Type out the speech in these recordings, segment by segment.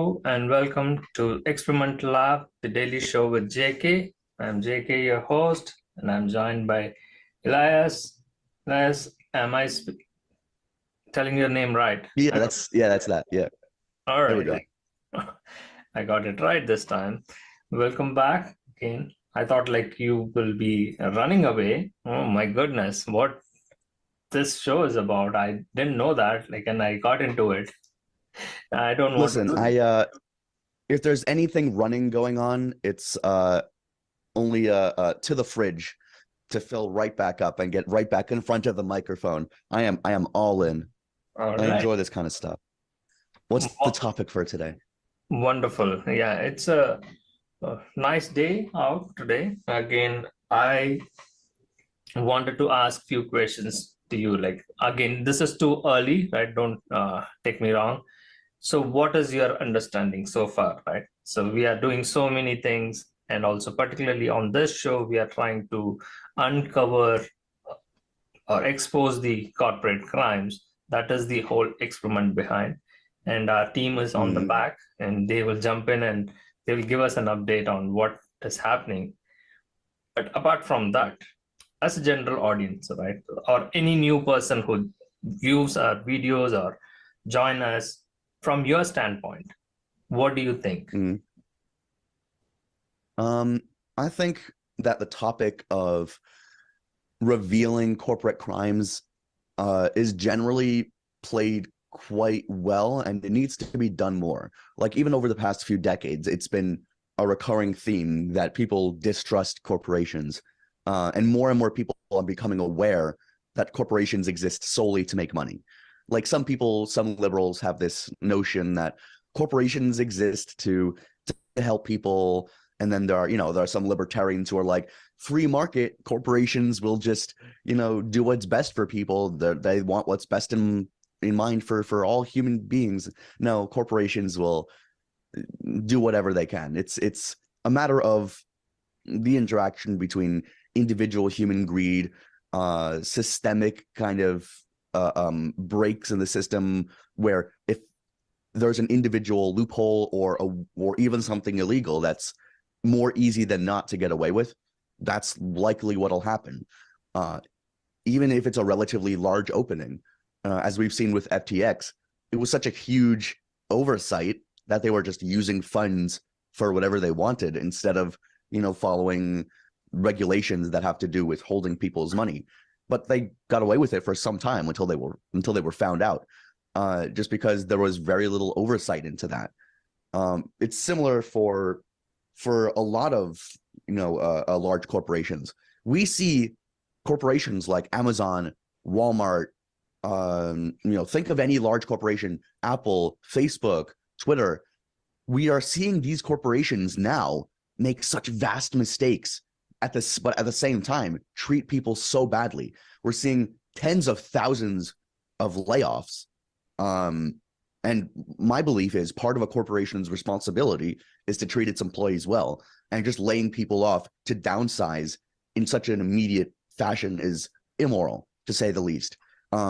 Hello and welcome to Experimental Lab, the daily show with JK. I'm JK, your host, and I'm joined by Elias. Elias, am I telling your name right? That's that. Yeah. All There we right. go. I got it right this time. Welcome back again. I thought like you will be running away. Oh my goodness, what this show is about. I didn't know that, like, and I got into it. I don't want to Listen, do this. I if there's anything running going on, it's only to the fridge to fill right back up and get right back in front of the microphone. I am all in. All I right. enjoy this kind of stuff. What's the topic for today? Wonderful. Yeah, it's a nice day out today. Again, I wanted to ask few questions to you. Like, again, this is too early, right? Don't take me wrong. So, what is your understanding so far, right? So, we are doing so many things, and also particularly on this show, we are trying to uncover or expose the corporate crimes. That is the whole experiment behind. And our team is on the Hmm. back, and they will jump in and they will give us an update on what is happening. But apart from that, as a general audience, right, or any new person who views our videos or join us, from your standpoint, what do you think? Hmm. Um, I think that the topic of revealing corporate crimes is generally played quite well, and it needs to be done more. Like even over the past few decades, it's been a recurring theme that people distrust corporations, and more people are becoming aware that corporations exist solely to make money. Like some people, some liberals have this notion that corporations exist to help people, and then there are some libertarians who are like, free market corporations will just do what's best for people. They want what's best in mind for all human beings. No, corporations will do whatever they can. It's a matter of the interaction between individual human greed, systemic kind of breaks in the system, where if there's an individual loophole or even something illegal that's more easy than not to get away with, that's likely what'll happen. Uh, Even if it's a relatively large opening, as we've seen with FTX, it was such a huge oversight that they were just using funds for whatever they wanted instead of, following regulations that have to do with holding people's money. But they got away with it for some time until they were found out, just because there was very little oversight into that. It's similar for a lot of large corporations. We see corporations like Amazon, Walmart, think of any large corporation, Apple, Facebook, Twitter. We are seeing these corporations now make such vast mistakes but at the same time treat people so badly. We're seeing tens of thousands of layoffs. And my belief is part of a corporation's responsibility is to treat its employees well, and just laying people off to downsize in such an immediate fashion is immoral, to say the least,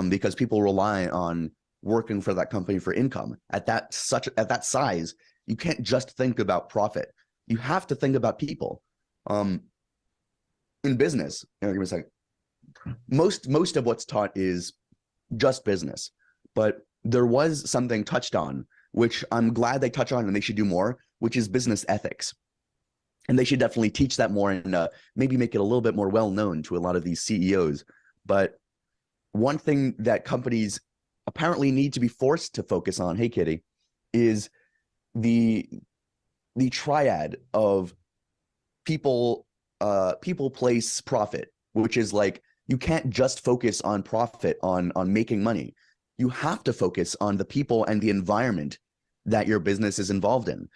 because people rely on working for that company for income. At that size, you can't just think about profit. You have to think about people. In business, give me a second. Most of what's taught is just business, but there was something touched on, which I'm glad they touch on, and they should do more, which is business ethics. And they should definitely teach that more, and maybe make it a little bit more well known to a lot of these CEOs. But one thing that companies apparently need to be forced to focus on, hey Kitty, is the triad of people, place, profit, which is like, you can't just focus on profit, on making money. You have to focus on the people and the environment that your business is involved in.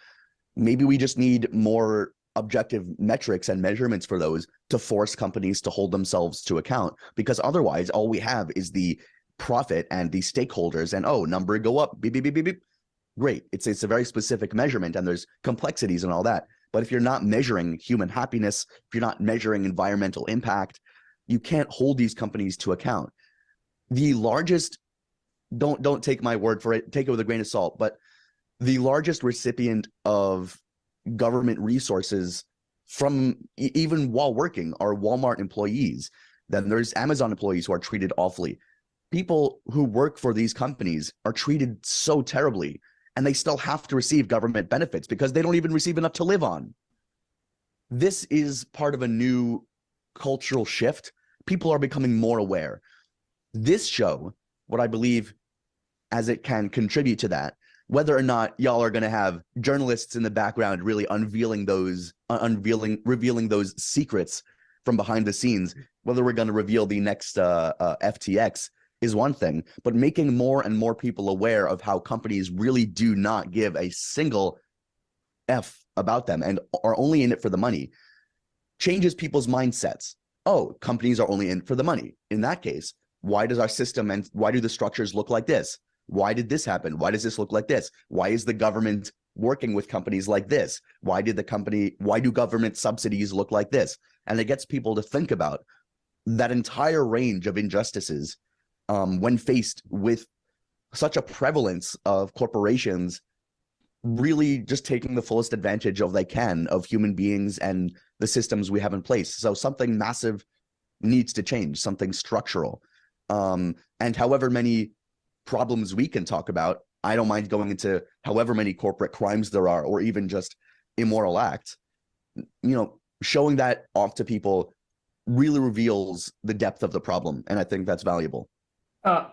Maybe we just need more objective metrics and measurements for those to force companies to hold themselves to account, because otherwise all we have is the profit and the stakeholders, and number go up, beep, beep, beep, beep, beep. Great. It's a very specific measurement, and there's complexities and all that. But if you're not measuring human happiness, if you're not measuring environmental impact, you can't hold these companies to account. The largest, don't take my word for it, take it with a grain of salt, but the largest recipient of government resources from even while working are Walmart employees. Then there's Amazon employees who are treated awfully. People who work for these companies are treated so terribly, and they still have to receive government benefits because they don't even receive enough to live on. This is part of a new cultural shift. People are becoming more aware. This show, what I believe as it can contribute to that, whether or not y'all are going to have journalists in the background really revealing those secrets from behind the scenes, whether we're going to reveal the next FTX is one thing, but making more and more people aware of how companies really do not give a single F about them and are only in it for the money changes people's mindsets. Oh, companies are only in for the money. In that case, why does our system and why do the structures look like this? Why did this happen? Why does this look like this? Why is the government working with companies like this? Why do government subsidies look like this? And it gets people to think about that entire range of injustices when faced with such a prevalence of corporations really just taking the fullest advantage of they can of human beings and the systems we have in place. So something massive needs to change, something structural. And however many problems we can talk about, I don't mind going into however many corporate crimes there are, or even just immoral acts, showing that off to people really reveals the depth of the problem. And I think that's valuable. I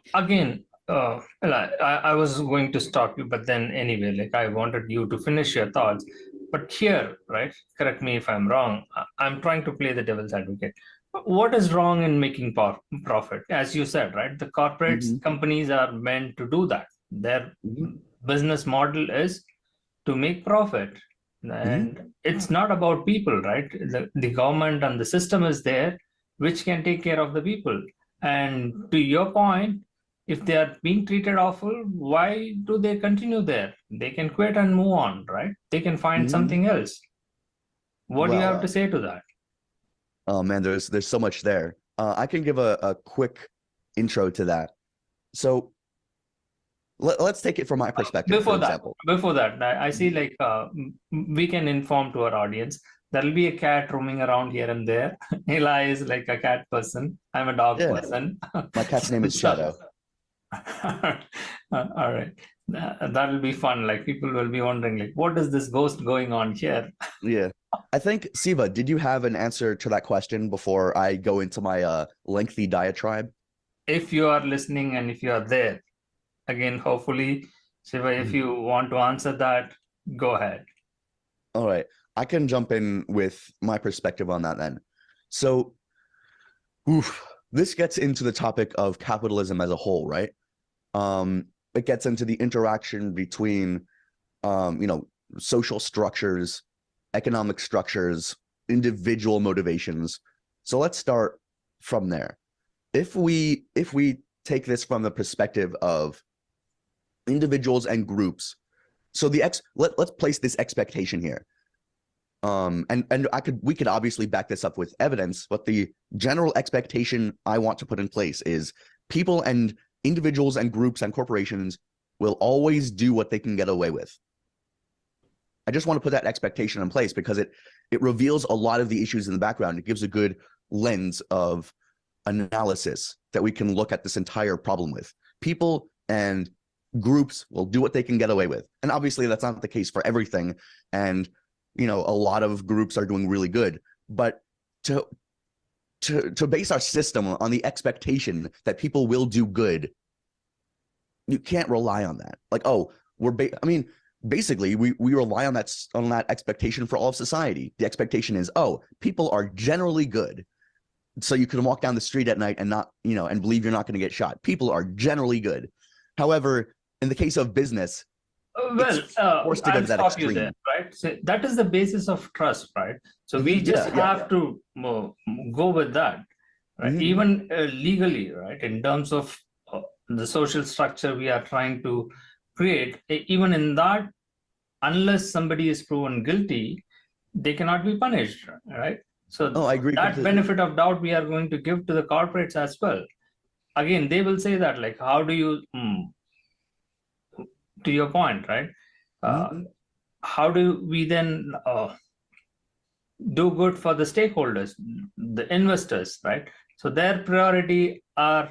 was going to stop you, but then anyway, like I wanted you to finish your thoughts. But here, right, correct me if I'm wrong, I'm trying to play the devil's advocate. What is wrong in making profit? As you said, right, the corporate companies are meant to do that. Their business model is to make profit. And it's not about people, right? The government and the system is there, which can take care of the people. And to your point, if they are being treated awful, why do they continue there? They can quit and move on, right? They can find something else. What do you have to say to that? Oh man, there's so much there. I can give a quick intro to that. So let's take it from my perspective. Before that, I see like we can inform to our audience there'll be a cat roaming around here and there. Eli is like a cat person. I'm a dog person. My cat's name is Shadow. All right. That'll be fun. Like people will be wondering, like, what is this ghost going on here? Yeah. I think, Siva, did you have an answer to that question before I go into my lengthy diatribe? If you are listening and if you are there, again, hopefully, Siva, if you want to answer that, go ahead. All right. I can jump in with my perspective on that then. So, this gets into the topic of capitalism as a whole, right? It gets into the interaction between, social structures, economic structures, individual motivations. So let's start from there. If we take this from the perspective of individuals and groups, so let's place this expectation here. And we could obviously back this up with evidence, but the general expectation I want to put in place is people and individuals and groups and corporations will always do what they can get away with. I just want to put that expectation in place because it reveals a lot of the issues in the background. It gives a good lens of analysis that we can look at this entire problem with. People and groups will do what they can get away with. And obviously that's not the case for everything. And a lot of groups are doing really good, but to base our system on the expectation that people will do good, you can't rely on that. Like, oh, basically we rely on that expectation for all of society. The expectation is, oh, people are generally good, so you can walk down the street at night and not, and believe you're not going to get shot. People are generally good. However, in the case of business, I'll stop you there, right? So that is the basis of trust, right? So we just have to go with that, right? Even legally, right? In terms of the social structure we are trying to create, even in that, unless somebody is proven guilty, they cannot be punished, right? So I agree that completely. benefit of doubt we are going to give to the corporates as well. Again, they will say that, like, how do you, to your point, right? Uh, how do we then do good for the stakeholders, the investors, right? So their priority are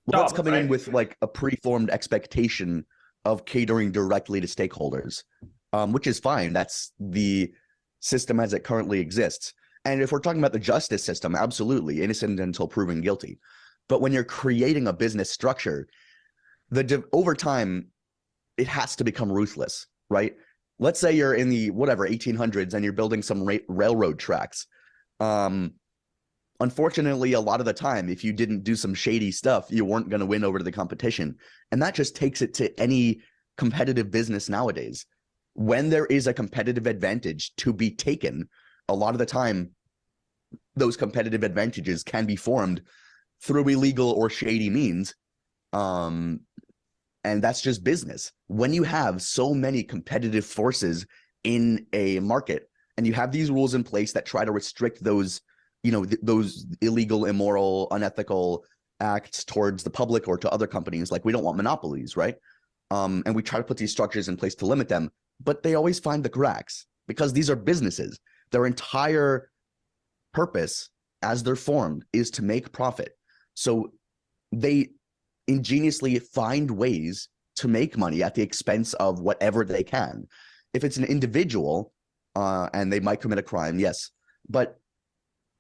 Well, that's top, coming in right? with like a preformed expectation of catering directly to stakeholders, which is fine. That's the system as it currently exists. And if we're talking about the justice system, absolutely innocent until proven guilty. But when you're creating a business structure, over time, it has to become ruthless, right? Let's say you're in the whatever 1800s and you're building some railroad tracks. Unfortunately, a lot of the time, if you didn't do some shady stuff, you weren't going to win over the competition. And that just takes it to any competitive business nowadays. When there is a competitive advantage to be taken, a lot of the time, those competitive advantages can be formed through illegal or shady means. And that's just business. When you have so many competitive forces in a market and you have these rules in place that try to restrict those, those illegal, immoral, unethical acts towards the public or to other companies, like we don't want monopolies, right? And we try to put these structures in place to limit them, but they always find the cracks because these are businesses. Their entire purpose as they're formed is to make profit. So they ingeniously find ways to make money at the expense of whatever they can. If it's an individual and they might commit a crime, yes. But,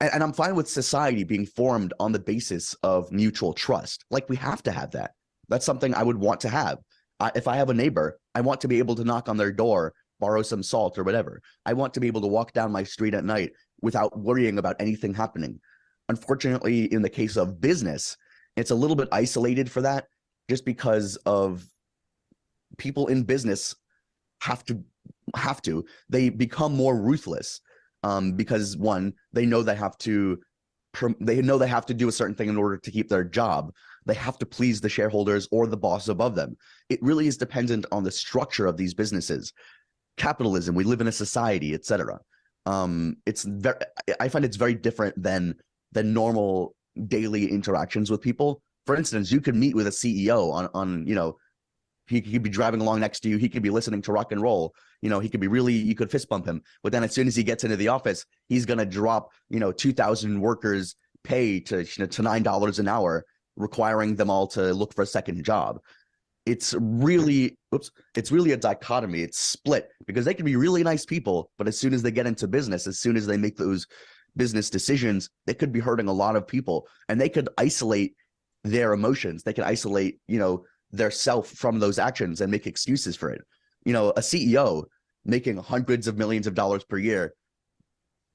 and I'm fine with society being formed on the basis of mutual trust. Like we have to have that. That's something I would want to have. If I have a neighbor, I want to be able to knock on their door, borrow some salt or whatever. I want to be able to walk down my street at night without worrying about anything happening. Unfortunately, in the case of business, it's a little bit isolated for that just because of people in business they become more ruthless because one, they know they have to do a certain thing in order to keep their job. They have to please the shareholders or the boss above them. It really is dependent on the structure of these businesses. Capitalism, we live in a society, etc. I find it's very different than normal daily interactions with people. For instance, you could meet with a CEO on he could be driving along next to you. He could be listening to rock and roll. He could be you could fist bump him. But then as soon as he gets into the office, he's going to drop, 2,000 workers pay to $9 an hour, requiring them all to look for a second job. It's really a dichotomy. It's split because they can be really nice people, but as soon as they get into business, as soon as they make those business decisions, they could be hurting a lot of people, and they could isolate their emotions. They can isolate, their self from those actions and make excuses for it. A CEO making hundreds of millions of dollars per year,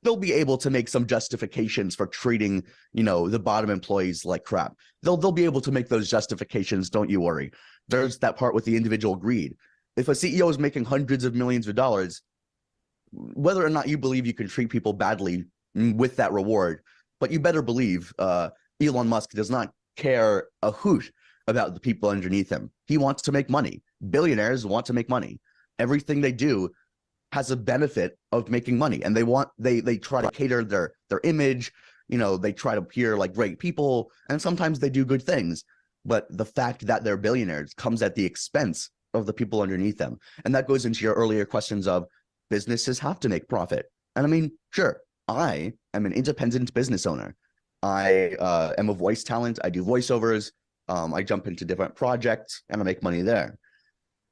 they'll be able to make some justifications for treating, the bottom employees like crap. They'll be able to make those justifications. Don't you worry. There's that part with the individual greed. If a CEO is making hundreds of millions of dollars, whether or not you believe you can treat people badly with that reward, but you better believe Elon Musk does not care a hoot about the people underneath him. He wants to make money. Billionaires want to make money. Everything they do has a benefit of making money, and they try to cater their image. They try to appear like great people, and sometimes they do good things. But the fact that they're billionaires comes at the expense of the people underneath them, and that goes into your earlier questions of businesses have to make profit. And I mean, sure, I am an independent business owner. I am a voice talent. I do voiceovers. I jump into different projects and I make money there.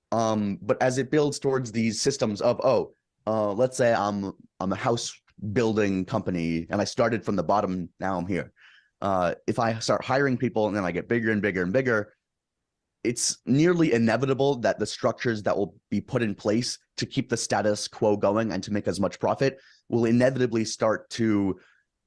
But as it builds towards these systems of, let's say I'm a house building company and I started from the bottom, now I'm here. If I start hiring people and then I get bigger and bigger and bigger, it's nearly inevitable that the structures that will be put in place to keep the status quo going and to make as much profit will inevitably start to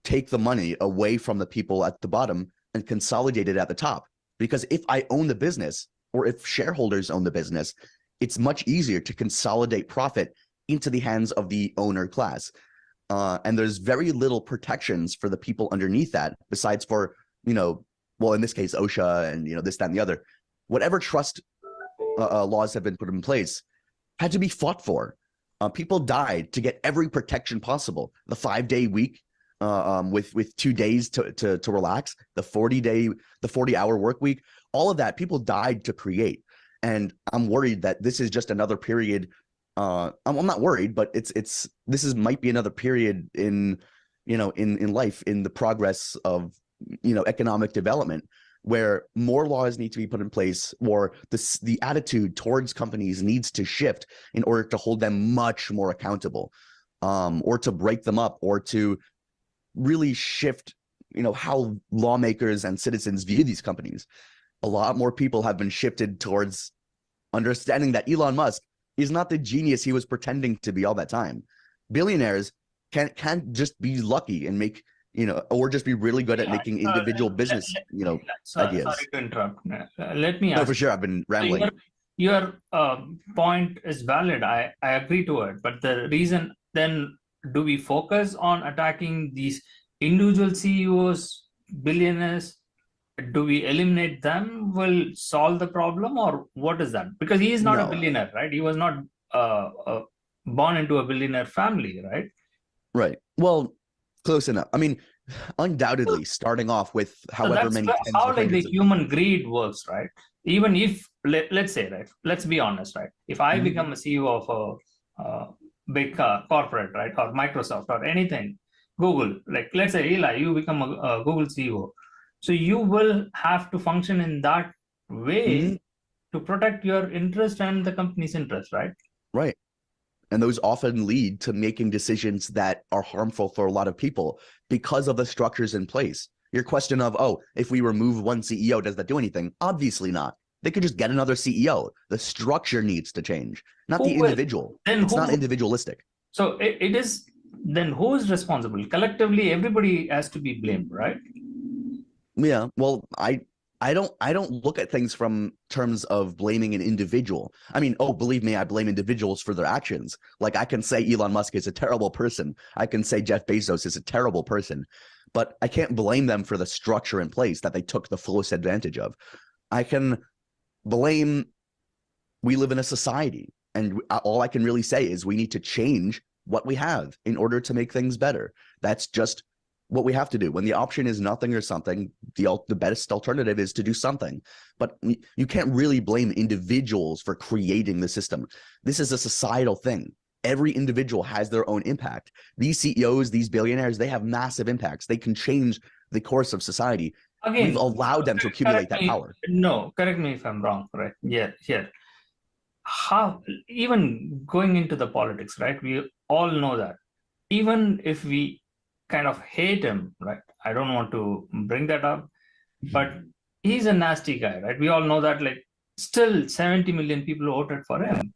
take the money away from the people at the bottom and consolidate it at the top. Because if I own the business, or if shareholders own the business, it's much easier to consolidate profit into the hands of the owner class. And there's very little protections for the people underneath that, besides for, well, in this case, OSHA and, this, that, and the other. Whatever trust laws have been put in place had to be fought for. People died to get every protection possible. The 5-day week with 2 days to relax, the 40-hour work week, all of that, people died to create. And I'm worried that this is just another period I'm not worried, but this might be another period in, in life, in the progress of, economic development, where more laws need to be put in place, or the attitude towards companies needs to shift in order to hold them much more accountable, or to break them up, or to really shift, how lawmakers and citizens view these companies. A lot more people have been shifted towards understanding that Elon Musk is not the genius he was pretending to be all that time. Billionaires can't just be lucky and make, or just be really good at making individual business, ideas. Sorry to interrupt. Let me ask. No, for sure. I've been rambling. Your point is valid. I agree to it. But the reason then, do we focus on attacking these individual CEOs, billionaires? Do we eliminate them? Will solve the problem, or what is that? Because he is not a billionaire, right? He was not born into a billionaire family, right? Right. Well, close enough. I mean, undoubtedly, starting off with however many. How like the human greed works, right? Even if let's say, right, let's be honest, right? If I become a CEO of a big corporate, right, or Microsoft or anything, Google, like let's say Eli, you become a Google CEO, so you will have to function in that way to protect your interest and the company's interest, right? Right. And those often lead to making decisions that are harmful for a lot of people because of the structures in place. Your question of, if we remove one CEO, does that do anything? Obviously not. They could just get another CEO. The structure needs to change, not the individual. It's not individualistic. So it is, then who is responsible? Collectively, everybody has to be blamed, right? Yeah, well, I don't look at things from terms of blaming an individual. I mean, believe me, I blame individuals for their actions. Like, I can say Elon Musk is a terrible person. I can say Jeff Bezos is a terrible person, but I can't blame them for the structure in place that they took the fullest advantage of. I can blame, we live in a society, and all I can really say is we need to change what we have in order to make things better. That's just what we have to do. When the option is nothing or something, the best alternative is to do something. But you can't really blame individuals for creating the system. This is a societal thing. Every individual has their own impact. These CEOs, these billionaires, they have massive impacts. They can change the course of society. Again, we've allowed them to accumulate that power. No, correct me if I'm wrong, right? Yeah, here. How, even going into the politics, right? We all know that. Even if we kind of hate him, right? I don't want to bring that up, but he's a nasty guy, right? We all know that. Like, still 70 million people voted for him,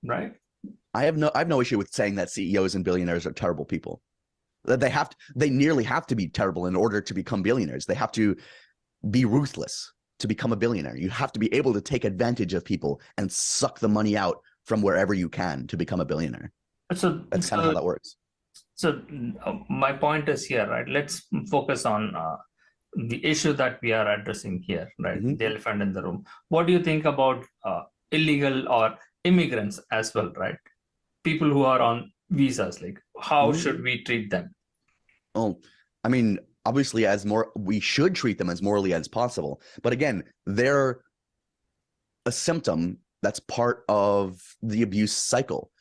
right? I have no issue with saying that CEOs and billionaires are terrible people. That they nearly have to be terrible in order to become billionaires. They have to be ruthless to become a billionaire. You have to be able to take advantage of people and suck the money out from wherever you can to become a billionaire. So that's kind of how that works. So my point is here, right? Let's focus on the issue that we are addressing here, right? The elephant in the room. What do you think about illegal or immigrants as well, right? People who are on visas, like how should we treat them? Oh, I mean, obviously, we should treat them as morally as possible. But again, they're a symptom that's part of the abuse cycle.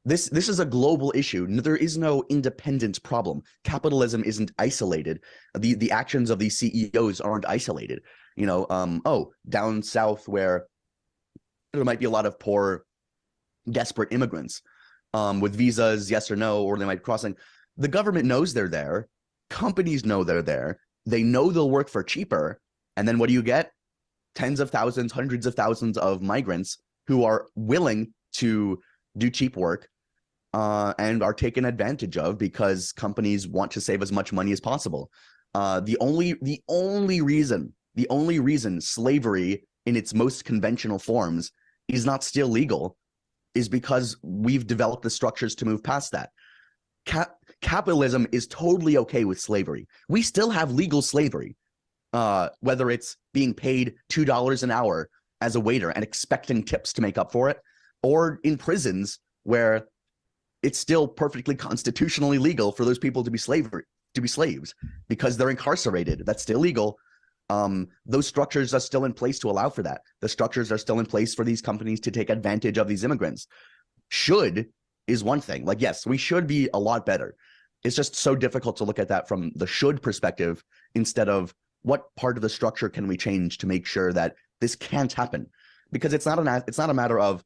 This is a global issue. There is no independent problem. Capitalism isn't isolated. The actions of these CEOs aren't isolated. Down south where there might be a lot of poor, desperate immigrants with visas, yes or no, or they might be crossing. The government knows they're there. Companies know they're there. They know they'll work for cheaper. And then what do you get? Tens of thousands, hundreds of thousands of migrants who are willing to do cheap work and are taken advantage of because companies want to save as much money as possible. The only reason slavery in its most conventional forms is not still legal is because we've developed the structures to move past that. Capitalism is totally okay with slavery. We still have legal slavery, whether it's being paid $2 an hour as a waiter and expecting tips to make up for it, or in prisons where it's still perfectly constitutionally legal for those people to be slaves because they're incarcerated. That's still legal. Those structures are still in place to allow for that. The structures are still in place for these companies to take advantage of these immigrants. Should is one thing. Like, yes, we should be a lot better. It's just so difficult to look at that from the should perspective instead of what part of the structure can we change to make sure that this can't happen. Because it's not a matter of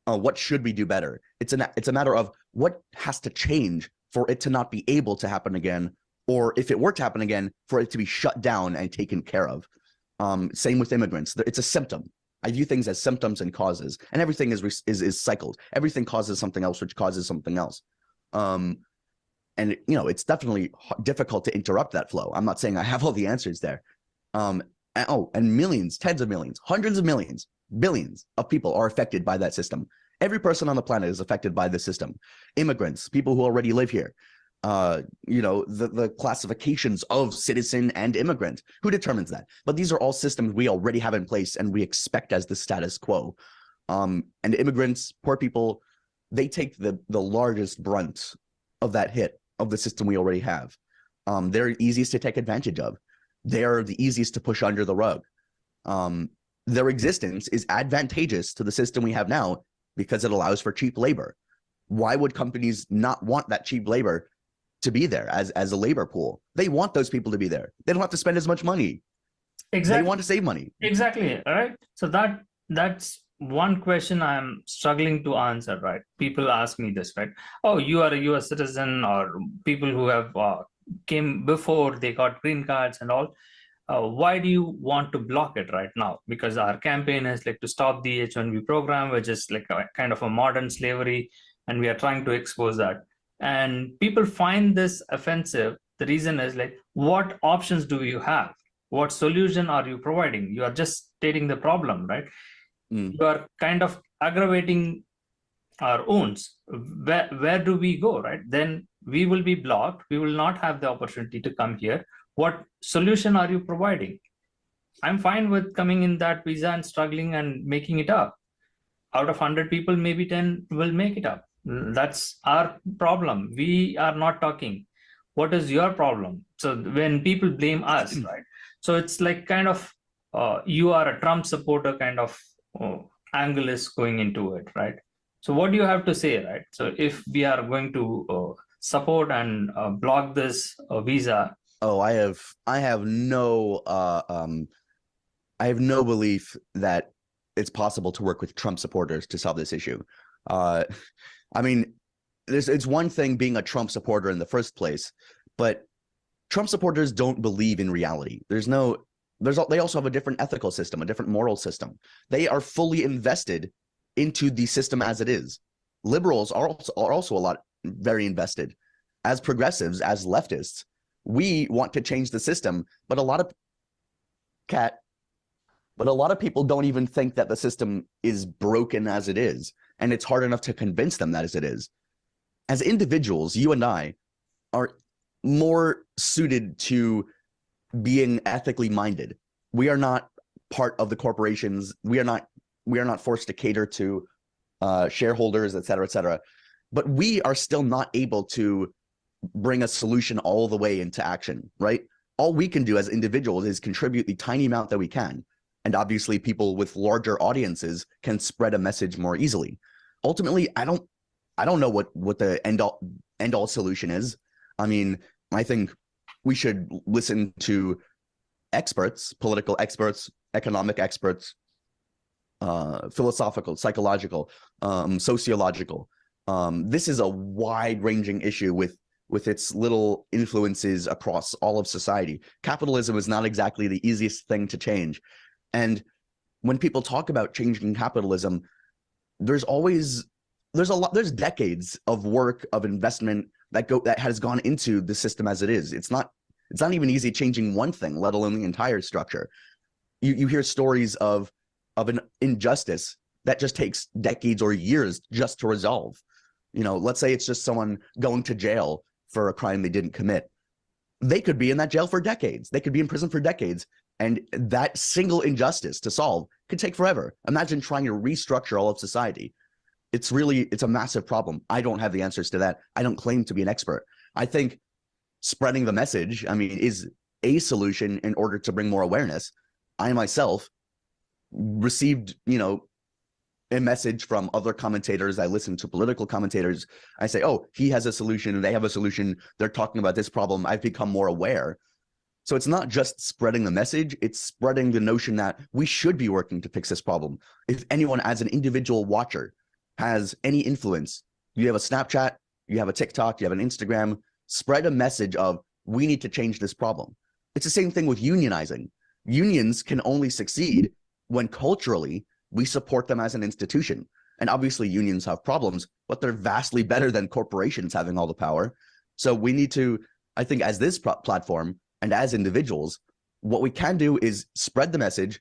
what should we do better. It's a matter of what has to change for it to not be able to happen again, or if it were to happen again, for it to be shut down and taken care of. Same with immigrants. It's a symptom. I view things as symptoms and causes, and everything is cycled. Everything causes something else, which causes something else. And it's definitely difficult to interrupt that flow. I'm not saying I have all the answers there. And millions, tens of millions, hundreds of millions, billions of people are affected by that system. Every person on the planet is affected by the system. Immigrants, people who already live here. The classifications of citizen and immigrant. Who determines that? But these are all systems we already have in place and we expect as the status quo. And immigrants, poor people, they take the largest brunt of that hit of the system we already have. They're easiest to take advantage of. They're the easiest to push under the rug. Their existence is advantageous to the system we have now because it allows for cheap labor. Why would companies not want that cheap labor to be there as a labor pool? They want those people to be there. They don't have to spend as much money. Exactly. They want to save money. Exactly. All right. So that's one question I'm struggling to answer, right? People ask me this, right? Oh, you are a US citizen, or people who have came before they got green cards and all. Why do you want to block it right now? Because our campaign is like to stop the H-1B program, which is like a kind of a modern slavery, and we are trying to expose that. And people find this offensive. The reason is like, what options do you have? What solution are you providing? You are just stating the problem, right? You are kind of aggravating our wounds. Where do we go, right? Then we will be blocked. We will not have the opportunity to come here. What solution are you providing? I'm fine with coming in that visa and struggling and making it up. Out of 100 people, maybe 10 will make it up. That's our problem. We are not talking. What is your problem? So when people blame us, right? So it's like kind of you are a Trump supporter kind of angle is going into it, right? So what do you have to say, right? So if we are going to support and block this visa. Oh, I have no belief that it's possible to work with Trump supporters to solve this issue. I mean, it's one thing being a Trump supporter in the first place, but Trump supporters don't believe in reality. They also have a different ethical system, a different moral system. They are fully invested into the system as it is. Liberals are also very invested. As progressives, as leftists, we want to change the system, but a lot of people don't even think that the system is broken as it is, and it's hard enough to convince them that as it is. As individuals, you and I are more suited to being ethically minded. We are not part of the corporations. We are not forced to cater to shareholders, et cetera, but we are still not able to bring a solution all the way into action, right? All we can do as individuals is contribute the tiny amount that we can. And obviously people with larger audiences can spread a message more easily. Ultimately, I don't know what the end all solution is. I mean, I think we should listen to experts, political experts, economic experts, philosophical, psychological, sociological. This is a wide-ranging issue with its little influences across all of society. Capitalism is not exactly the easiest thing to change. And when people talk about changing capitalism, there's decades of work, of investment that has gone into the system as it is. It's not even easy changing one thing, let alone the entire structure. You hear stories of an injustice that just takes decades or years just to resolve. Let's say it's just someone going to jail for a crime they didn't commit. They could be in that jail for decades. They could be in prison for decades. And that single injustice to solve could take forever. Imagine trying to restructure all of society. It's a massive problem. I don't have the answers to that. I don't claim to be an expert. I think spreading the message, is a solution in order to bring more awareness. I myself received, a message from other commentators. I listen to political commentators. I say, oh, he has a solution and they have a solution. They're talking about this problem. I've become more aware. So it's not just spreading the message, it's spreading the notion that we should be working to fix this problem. If anyone as an individual watcher has any influence, you have a Snapchat, you have a TikTok, you have an Instagram, spread a message of we need to change this problem. It's the same thing with unionizing. Unions can only succeed when culturally we support them as an institution. And obviously unions have problems, but they're vastly better than corporations having all the power. So we need to, I think as this platform and as individuals, what we can do is spread the message,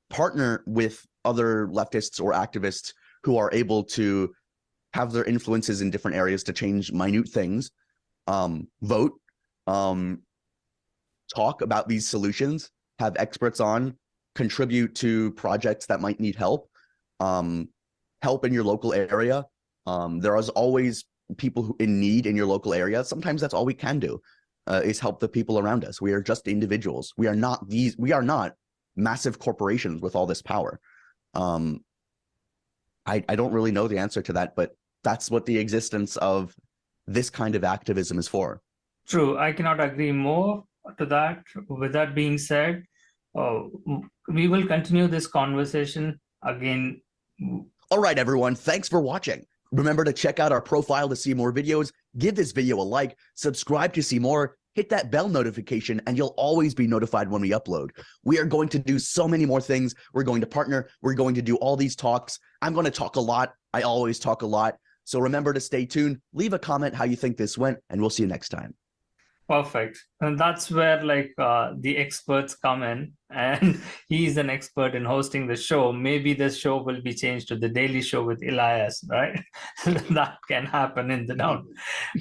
partner with other leftists or activists who are able to have their influences in different areas to change minute things, vote, talk about these solutions, have experts on, contribute to projects that might need help, help in your local area. There is always people who in need in your local area. Sometimes that's all we can do, is help the people around us. We are just individuals. We are not massive corporations with all this power. I don't really know the answer to that, but that's what the existence of this kind of activism is for. True. I cannot agree more to that. With that being said, we will continue this conversation again. All right, everyone. Thanks for watching. Remember to check out our profile to see more videos. Give this video a like, subscribe to see more, hit that bell notification, and you'll always be notified when we upload. We are going to do so many more things. We're going to partner. We're going to do all these talks. I'm going to talk a lot. I always talk a lot. So remember to stay tuned. Leave a comment how you think this went, and we'll see you next time. Perfect. And that's where the experts come in, and he's an expert in hosting the show. Maybe this show will be changed to the Daily Show with Elias, right? That can happen in the down.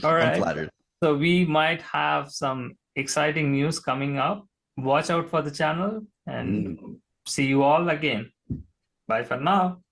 All right. I'm flattered. So we might have some exciting news coming up. Watch out for the channel and see you all again. Bye for now.